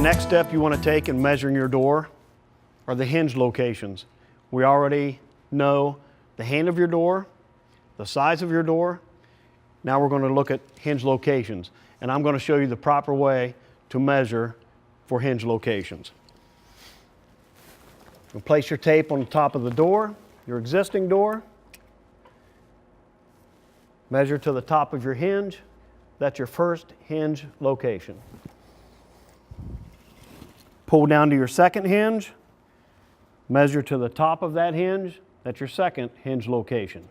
next step you want to take in measuring your door are the hinge locations. We already know the hand of your door, the size of your door. Now we're going to look at hinge locations, and I'm going to show you the proper way to measure for hinge locations. You'll place your tape on the top of the door, your existing door. Measure to the top of your hinge. That's your first hinge location. Pull down to your second hinge. Measure to the top of that hinge. That's your second hinge location.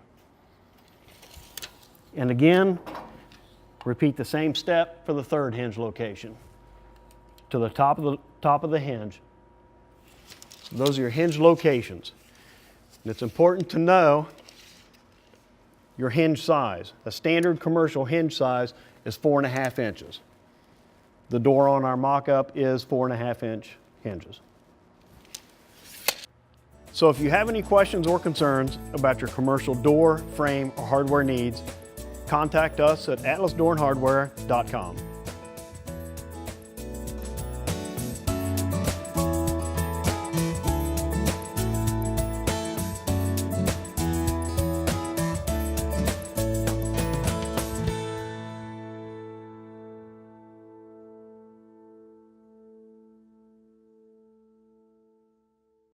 And again, repeat the same step for the third hinge location. To the top of the hinge. Those are your hinge locations. And it's important to know your hinge size. A standard commercial hinge size is 4.5 inches. The door on our mock-up is 4.5 inch hinges. So if you have any questions or concerns about your commercial door, frame, or hardware needs, contact us at atlasdoorandhardware.com.